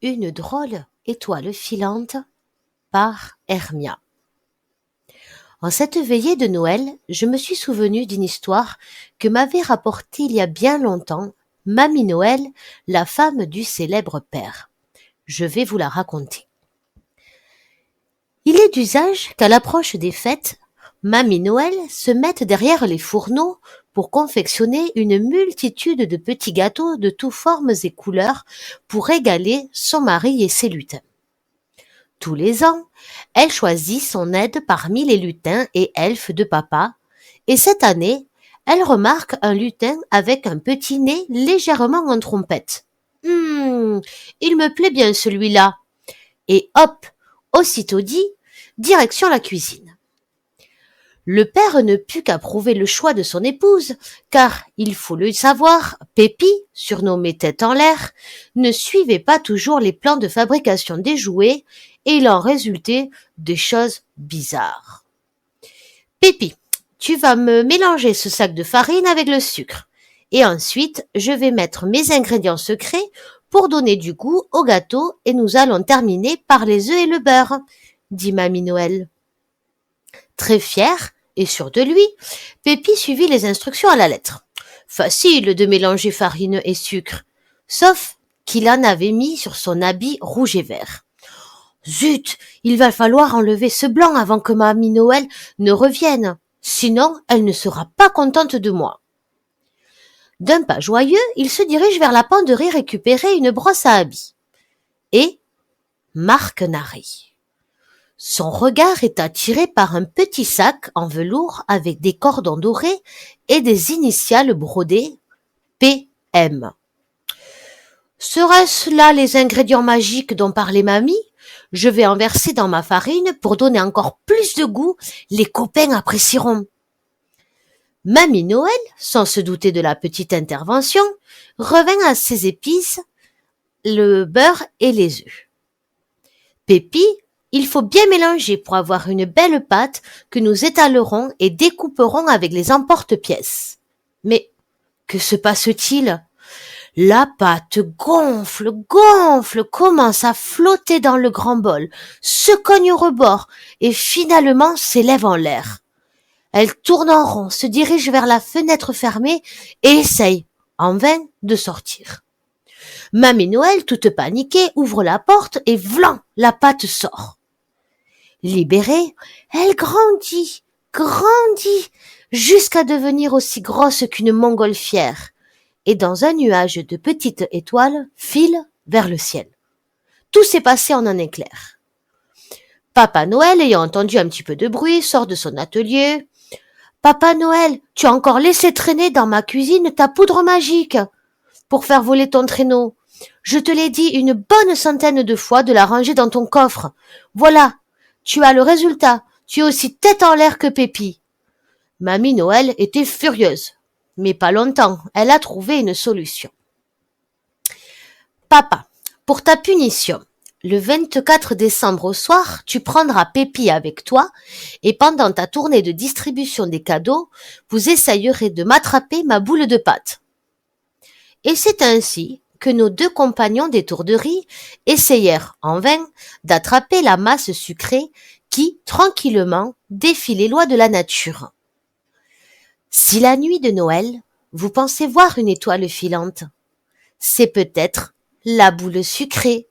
Une drôle étoile filante par Hermia. En cette veillée de Noël, je me suis souvenu d'une histoire que m'avait rapportée il y a bien longtemps Mamie Noël, la femme du célèbre père. Je vais vous la raconter. Il est d'usage qu'à l'approche des fêtes, Mamie Noël se mette derrière les fourneaux pour confectionner une multitude de petits gâteaux de toutes formes et couleurs pour régaler son mari et ses lutins. Tous les ans, elle choisit son aide parmi les lutins et elfes de papa, et cette année, elle remarque un lutin avec un petit nez légèrement en trompette. Il me plaît bien celui-là. Et hop, aussitôt dit, direction la cuisine. Le père ne put qu'approuver le choix de son épouse, car, il faut le savoir, Pépi, surnommé Tête en l'air, ne suivait pas toujours les plans de fabrication des jouets, et il en résultait des choses bizarres. Pépi, tu vas me mélanger ce sac de farine avec le sucre, et ensuite je vais mettre mes ingrédients secrets pour donner du goût au gâteau, et nous allons terminer par les œufs et le beurre, dit Mamie Noël. Très fier et sûr de lui, Pépi suivit les instructions à la lettre. Facile de mélanger farine et sucre, sauf qu'il en avait mis sur son habit rouge et vert. Zut, il va falloir enlever ce blanc avant que Mamie Noël ne revienne, sinon elle ne sera pas contente de moi. D'un pas joyeux, il se dirige vers la penderie récupérer une brosse à habits. Et Marc n'arrête. Son regard est attiré par un petit sac en velours avec des cordons dorés et des initiales brodées PM. Seraient-ce là les ingrédients magiques dont parlait mamie? Je vais en verser dans ma farine pour donner encore plus de goût, les copains apprécieront. Mamie Noël, sans se douter de la petite intervention, revint à ses épices, le beurre et les œufs. Pépi, il faut bien mélanger pour avoir une belle pâte que nous étalerons et découperons avec les emporte-pièces. Mais que se passe-t-il? La pâte gonfle, commence à flotter dans le grand bol, se cogne au rebord et finalement s'élève en l'air. Elle tourne en rond, se dirige vers la fenêtre fermée et essaye, en vain, de sortir. Mamie Noël, toute paniquée, ouvre la porte et vlan, la pâte sort. Libérée, elle grandit, jusqu'à devenir aussi grosse qu'une montgolfière, et dans un nuage de petites étoiles, file vers le ciel. Tout s'est passé en un éclair. Papa Noël, ayant entendu un petit peu de bruit, sort de son atelier. « Papa Noël, tu as encore laissé traîner dans ma cuisine ta poudre magique pour faire voler ton traîneau. Je te l'ai dit une bonne centaine de fois de la ranger dans ton coffre. Voilà, tu as le résultat. Tu es aussi tête en l'air que Pépi. » Mamie Noël était furieuse, mais pas longtemps. Elle a trouvé une solution. « Papa, pour ta punition, le 24 décembre au soir, tu prendras Pépi avec toi et pendant ta tournée de distribution des cadeaux, vous essayerez de m'attraper ma boule de pâte. » Et c'est ainsi que nos deux compagnons d'étourderie essayèrent en vain d'attraper la masse sucrée qui, tranquillement, défie les lois de la nature. Si la nuit de Noël, vous pensez voir une étoile filante, c'est peut-être la boule sucrée